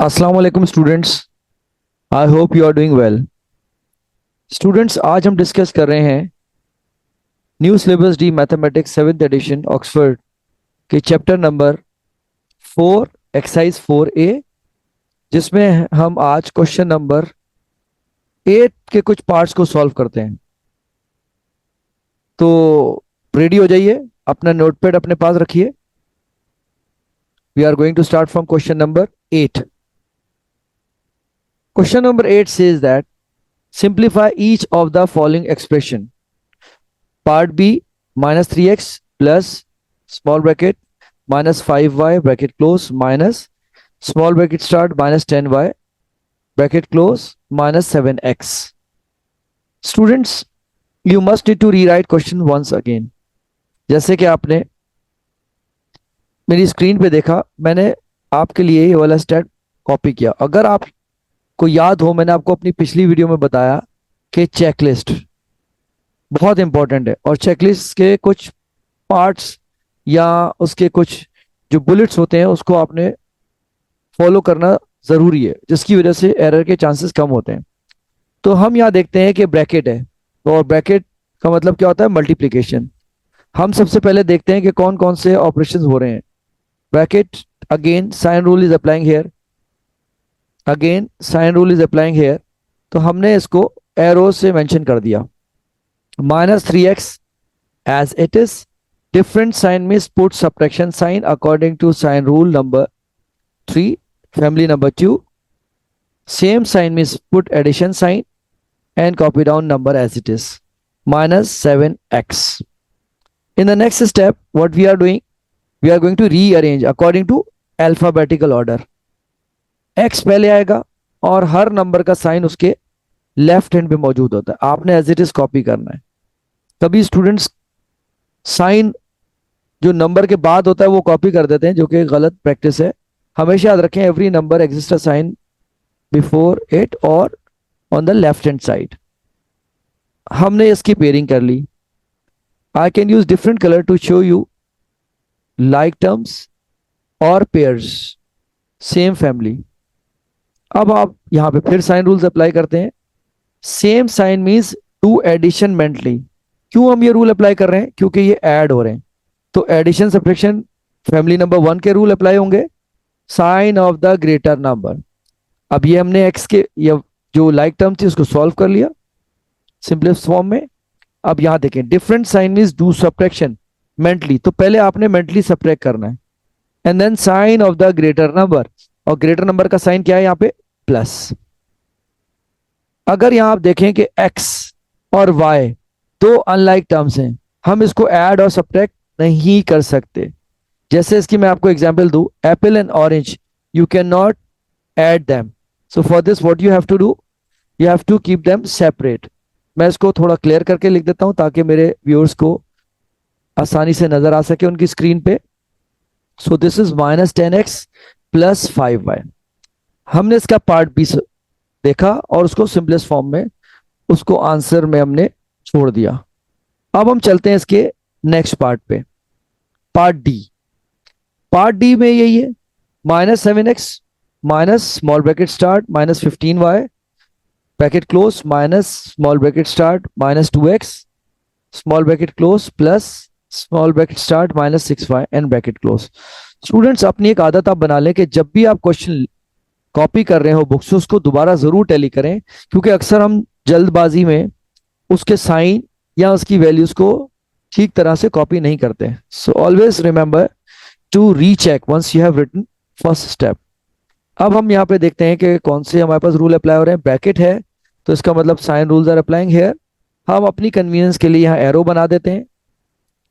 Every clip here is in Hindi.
अस्सलाम वालेकुम students. I hope you are doing well. Students, आज हम डिस्कस कर रहे हैं new syllabus D mathematics seventh edition Oxford के चैप्टर नंबर 4 एक्सरसाइज 4A, जिसमें हम आज क्वेश्चन नंबर 8 के कुछ पार्ट्स को सॉल्व करते हैं। तो रेडी हो जाइए, अपना नोटपैड अपने पास रखिए। We are going to start from question number 8। Question number 8 says that simplify each of the following expression. Part B, minus 3x plus small bracket minus 5y bracket close minus small bracket start minus 10y bracket close minus 7x. Students, you must need to rewrite question once again. जैसे कि आपने मेरी स्क्रीन पे देखा, मैंने आपके लिए ये वाला स्टेप कॉपी किया। अगर आपको याद हो, मैंने आपको अपनी पिछली वीडियो में बताया कि चेकलिस्ट बहुत इंपॉर्टेंट है और चेकलिस्ट के कुछ पार्ट्स या उसके कुछ जो बुलेट्स होते हैं उसको आपने फॉलो करना ज़रूरी है, जिसकी वजह से एरर के चांसेस कम होते हैं। तो हम यहाँ देखते हैं कि ब्रैकेट है, तो और ब्रैकेट का मतलब क्या होता है? मल्टीप्लिकेशन। हम सबसे पहले देखते हैं कि कौन कौन से ऑपरेशंस हो रहे हैं। Bracket, again sign rule is applying here, again sign rule is applying here. तो हमने इसको एरो से मेंशन कर दिया। minus 3x as it is. Different sign means put subtraction sign according to sign rule number 3, family number 2. Same sign means put addition sign and copy down number as it is. Minus 7x. In the next step, what we are doing? We are going to rearrange according to alphabetical order. x पहले आएगा और हर नंबर का साइन उसके लेफ्ट हैंड पे मौजूद होता है। आपने एज इट इज कॉपी करना है। कभी स्टूडेंट्स साइन जो नंबर के बाद होता है वो कॉपी कर देते हैं, जो कि गलत प्रैक्टिस है। हमेशा याद रखें, every number exist a sign before it और on the left hand side. हमने इसकी पेयरिंग कर ली। I can use different colour to show you like terms और पेयर्स, सेम फैमिली। अब आप यहां पे फिर साइन रूल्स अप्लाई करते हैं। Same sign means to addition mentally. क्यों हम ये रूल अप्लाई कर रहे हैं? क्योंकि ये ऐड हो रहे हैं, तो एडिशन सब्ट्रैक्शन फैमिली नंबर 1 के रूल अप्लाई होंगे। Sign of the greater number. अब ये हमने एक्स के या जो लाइक टर्म थी उसको सॉल्व कर लिया सिंपलेस्ट फॉर्म में। अब यहां देखें, different sign means do subtraction mentally. तो पहले आपने मेंटली सब्ट्रैक्ट करना है and then sign of the greater number. और ग्रेटर नंबर का साइन क्या है यहाँ पे? प्लस। अगर यहां आप देखें कि x और y दो अनलाइक टर्म्स हैं, हम इसको ऐड और सब्ट्रैक्ट नहीं कर सकते। जैसे इसकी मैं आपको एग्जांपल दूं, apple and orange, you can not add them. So for this what you have to do, you have to keep them separate. मैं इसको थोड़ा क्लियर करके लिख देता हूं ताकि मेरे व्यूअर्स को आसानी से नजर आ सके उनकी स्क्रीन पे। So this is minus 10x plus 5y। हमने इसका पार्ट बी देखा और उसको सिंपलेस्ट फॉर्म में उसको आंसर में हमने छोड़ दिया। अब हम चलते हैं इसके नेक्स्ट पार्ट पे, पार्ट डी। पार्ट डी में यही है, minus 7x minus small bracket start minus 15y bracket close minus small bracket start minus 2x small bracket close plus small bracket start minus 6y and bracket close. Students, अपनी एक आदत आप बना लें कि जब भी आप क्वेश्चन कॉपी कर रहे हो बुक से, उसको दोबारा जरूर टैली करें, क्योंकि अक्सर हम जल्दबाजी में उसके साइन या उसकी वैल्यूज को ठीक तरह से कॉपी नहीं करते। So always remember to recheck once you have written first step. अब हम यहाँ पे देखते हैं कि कौन से हमारे पास रूल अप्लाई हो रहे हैं। ब्रैकेट है तो इसका मतलब sign rules are applying here. हम अपनी कन्वीनियंस के लिए यहाँ एरो बना देते हैं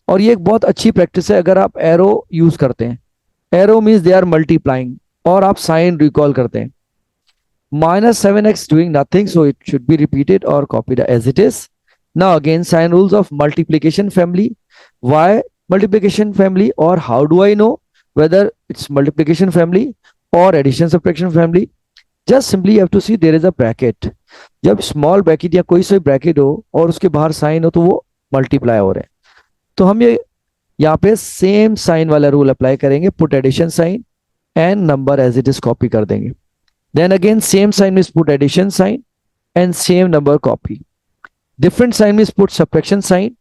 और ये एक बहुत अच्छी प्रैक्टिस है अगर आप एरो यूज करते हैं। Arrow means they are multiplying और आप साइन रिकॉल करते हैं। minus 7x doing nothing, so it should be repeated or copied as it is. Now again sign rules of multiplication family. Why multiplication family, or how do I know whether it's multiplication family or addition subtraction family? Just simply you have to see there is a bracket. जब small bracket या कोई सा bracket हो और उसके बाहर साइन हो तो वो मल्टीप्लाई हो रहे हैं। तो हम ये यहाँ पे सेम साइन वाला रूल अप्लाई करेंगे, put addition sign and number as it is copy कर देंगे। Then again same sign means put addition sign and same number copy. Different sign means put subtraction sign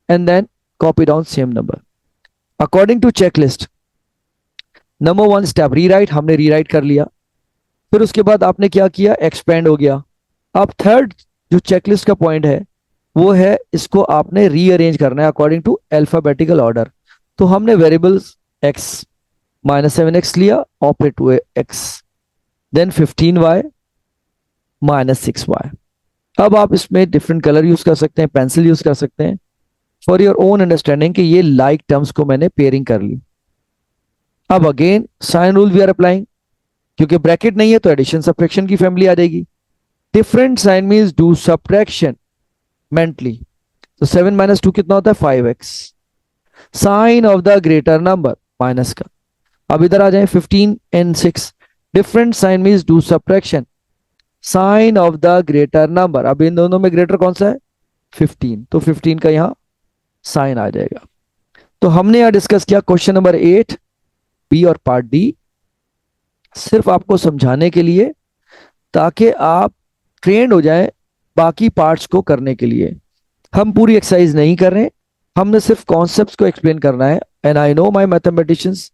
and then copy down same number. According to checklist, number one step rewrite, हमने रीराइट कर लिया. फिर उसके बाद आपने क्या किया, एक्सपेंड हो गया. अब थर्ड जो चेकलिस्ट का पॉइंट है वो है इसको आपने रीअरेंज करना है अकॉर्डिंग टू अल्फाबेटिकल ऑर्डर. तो हमने वेरिएबल्स x माइनस 7x लिया, ऑपरेट हुए x, then 15y minus 6y. अब आप इसमें डिफरेंट कलर यूज कर सकते हैं, पेंसिल यूज कर सकते हैं फॉर योर ओन अंडरस्टैंडिंग कि ये लाइक टर्म्स को मैंने पेयरिंग कर ली. अब again sign rule we are applying, क्योंकि ब्रैकेट नहीं है तो एडिशन सब्ट्रैक्शन की फैमिली आ जाएगी. Different sign means do subtraction mentally. तो 7 माइनस 2 कितना होता है, 5x. Sign of the greater number minus का. अब इधर आ जाए 15 and 6. Different sign means do subtraction sign of the greater number. अब इन दोनों में ग्रेटर कौन सा है, 15, तो 15 का यहां साइन आ जाएगा. तो हमने यहां डिस्कस किया क्वेश्चन नंबर 8 बी और पार्ट डी, सिर्फ आपको समझाने के लिए ताकि आप ट्रेंड हो जाए बाकी पार्ट्स को करने के लिए. हम पूरी एक्सरसाइज नहीं कर रहे, हमने सिर्फ कॉन्सेप्ट्स को एक्सप्लेन करना है. And I know my mathematicians,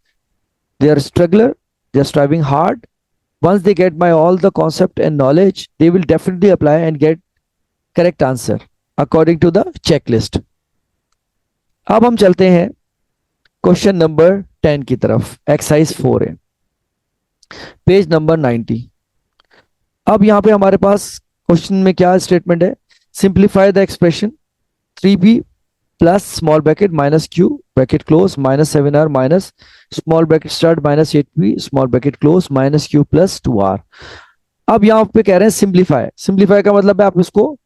they are struggler, they are striving hard. Once they get my all the concept and knowledge, they will definitely apply and get correct answer according to the checklist. अब हम चलते हैं क्वेश्चन नंबर 10 की तरफ. एक्सरसाइज 4 है, पेज नंबर 90. अब यहां पे हमारे पास क्वेश्चन में क्या स्टेटमेंट है, simplify the expression 3b plus small bracket minus Q bracket close minus 7r minus small bracket start minus 8b small bracket close minus Q plus 2r. अब यहां पे कह रहे हैं सिंप्लीफाई. सिंप्लीफाई का मतलब है आप इसको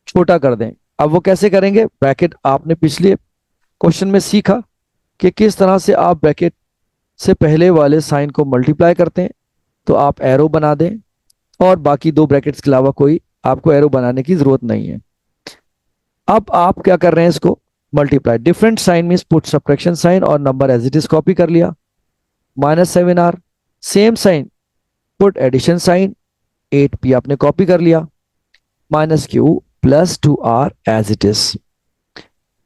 छोटा कर दें. अब वो कैसे करेंगे, ब्रैकेट आपने पिछले क्वेश्चन में सीखा कि किस तरह से आप ब्रैकेट से पहले वाले साइन को मल्टीप्लाई करते हैं. तो आप एरो बना दें और बाकी दो ब्रैकेट्स के अलावा कोई आपको एरो बनाने की जरूरत नहीं है. अब आप क्या कर रहे हैं, इसको multiply. Different sign means put subtraction sign और number as it is copy कर लिया. Minus 7r same sign put addition sign 8p आपने कॉपी कर लिया. Minus Q plus 2r as it is.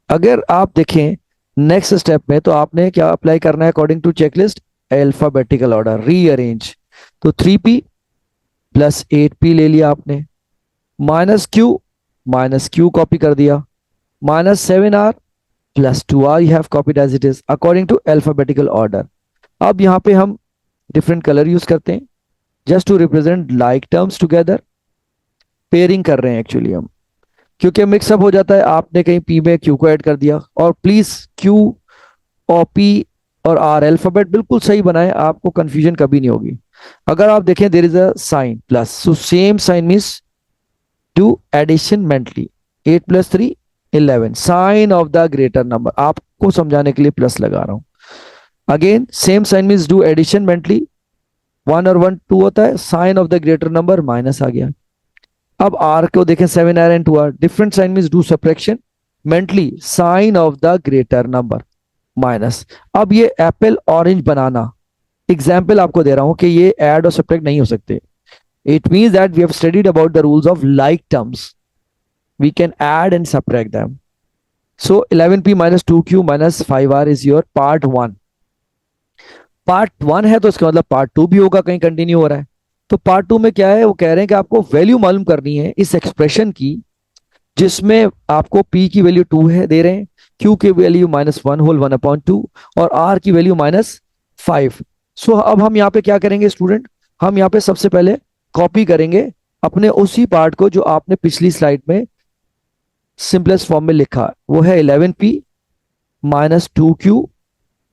अगर आप देखें नेक्स्ट स्टेप में तो आपने क्या अप्लाई करना है according to checklist, alphabetical order rearrange. तो 3p प्लस 8p ले लिया आपने, माइनस क्यू कॉपी कर दिया, minus 7r plus 2r you have copied as it is according to alphabetical order. अब यहां पे हम डिफरेंट कलर यूज करते हैं just to represent like terms together. Pairing कर रहे हैं एक्चुअली हम, क्योंकि मिक्सअप हो जाता है. आपने कहीं p में q को ऐड कर दिया. और प्लीज q और p और r अल्फाबेट बिल्कुल सही बनाए, आपको कंफ्यूजन कभी नहीं होगी. अगर आप देखें there is a sign plus, so same sign means do addition mentally. 8 plus 3 11 sign of the greater number. आपको समझाने के लिए प्लस लगा रहा हूं. Again same sign means do addition mentally. 1 और 1 2 होता है, sign of the greater number minus आ गया. अब r को देखें 7r and 2r. Different sign means do subtraction mentally, sign of the greater number minus. अब ये एप्पल ऑरेंज बनाना एग्जाम्पल आपको दे रहा हूं कि ये ऐड और सब्ट्रैक्ट नहीं हो सकते. It means that we have studied about the rules of like terms. We can add and subtract them. So 11p minus 2q minus 5r is your part 1. Part 1 है तो इसका मतलब part 2 भी होगा, कहीं कंटिन्यू हो रहा है. तो part 2 में क्या है, वो कह रहे हैं कि आपको वैल्यू मालूम करनी है इस एक्सप्रेशन की जिसमें आपको p की वैल्यू 2 है दे रहे हैं, q की वैल्यू माइनस 1 होल 1/2 और r की वैल्यू माइनस 5. सो अब हम यहाँ पे क्या करेंगे स्टूडेंट, हम यहाँ पे सबसे पहले कॉपी करेंगे अपने उसी पार्ट को जो आपने पिछली स्लाइड में सिंपलेस्ट फॉर्म में लिखा. वो है 11p minus 2q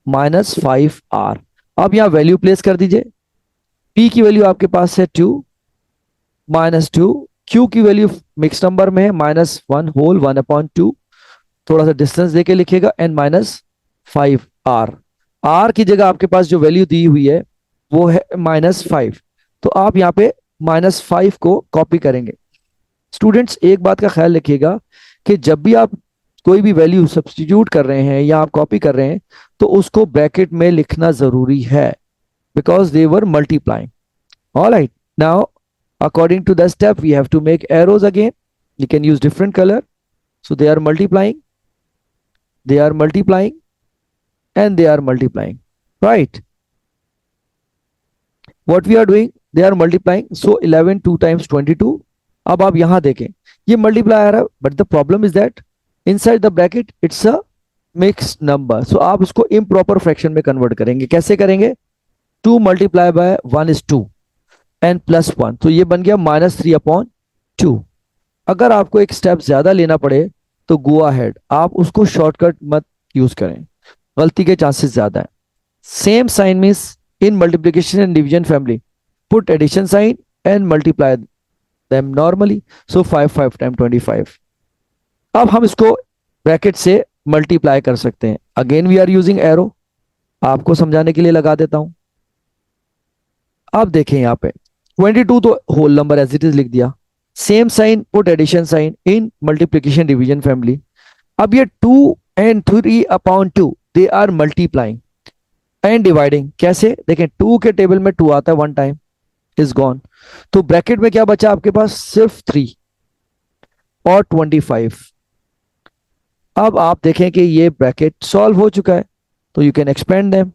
minus 5r. अब यहां वैल्यू प्लेस कर दीजिए. p की वैल्यू आपके पास है 2 माइनस 2, q की वैल्यू मिक्स नंबर में है माइनस 1 होल 1/2, थोड़ा सा डिस्टेंस देके लिखेगा, एंड माइनस 5r. r की जगह आपके पास जो वैल्यू दी हुई है वो है माइनस 5. तो आप यहाँ पे माइनस 5 को कॉपी करेंगे. स्टूडेंट्स एक बात का ख्याल रखिएगा कि जब भी आप कोई भी वैल्यू सब्स्टिट्यूट कर रहे हैं या आप कॉपी कर रहे हैं तो उसको ब्रैकेट में लिखना जरूरी है, because they were multiplying. Alright, Now, according to the step, we have to make arrows again. You can use different color. So they are multiplying, they are multiplying, and they are multiplying, right? What we are doing, they are multiplying. So 11 2 times 22. अब आप यहां देखें, ये मल्टीप्लाई आ रहा है, but the problem is that inside the bracket it's a mix number. So आप उसको इम्प्रॉपर फ्रैक्शन में कन्वर्ट करेंगे. कैसे करेंगे? 2 multiply by 1 is 2 and plus 1, तो ये बन गया -3/2. अगर आपको एक स्टेप ज्यादा लेना पड़े तो गो अहेड, आप उसको शॉर्टकट मत यूज करें, गलती के चांसेस ज्यादा है. Same sign means in multiplication and division family put addition sign and multiply them normally. So 5 5 time 25. अब हम इसको ब्रैकेट से मल्टीप्लाई कर सकते हैं. Again we are using arrow, आपको समझाने के लिए लगा देता हूं. अब देखें यहाँ पे 22 तो whole number as it is लिख दिया. Same sign put addition sign in multiplication division family. अब ये 2 and 3/2 they are multiplying and dividing. कैसे देखें, 2 के टेबल में 2 आता है, 1 टाइम इज गॉन. तो ब्रैकेट में क्या बचा आपके पास? सिर्फ 3 और 25. अब आप देखें कि ये ब्रैकेट सॉल्व हो चुका है, तो यू कैन एक्सपेंड देम,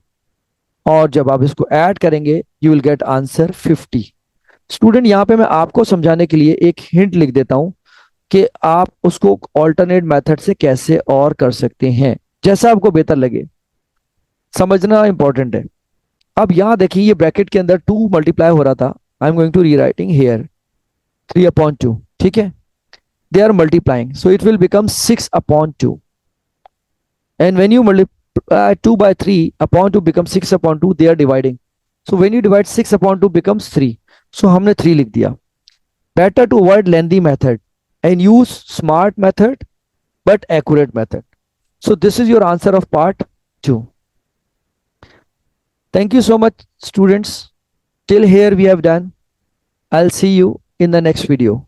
और जब आप इसको ऐड करेंगे you will get answer 50. Student, यहां पे मैं आपको समझाने के लिए एक हिंट लिख देता हूं कि आप उसको ऑल्टरनेट मेथड से कैसे और कर सकते हैं, जैसा आपको बेहतर लगे. समझना इंपॉर्टेंट है. अब यहां देखिए, ये ब्रैकेट के अंदर 2 मल्टीप्लाई हो रहा था. I am going to rewriting here 3/2. ठीक है, they are multiplying, so it will become 6/2. And when you multiply 2 by 3/2 becomes 6/2, they are dividing. So when you divide 6/2 becomes 3. So हमने 3 लिख दिया. Better to avoid lengthy method and use smart method but accurate method. So this is your answer of part 2. Thank you so much, students. Till here we have done. I'll see you in the next video.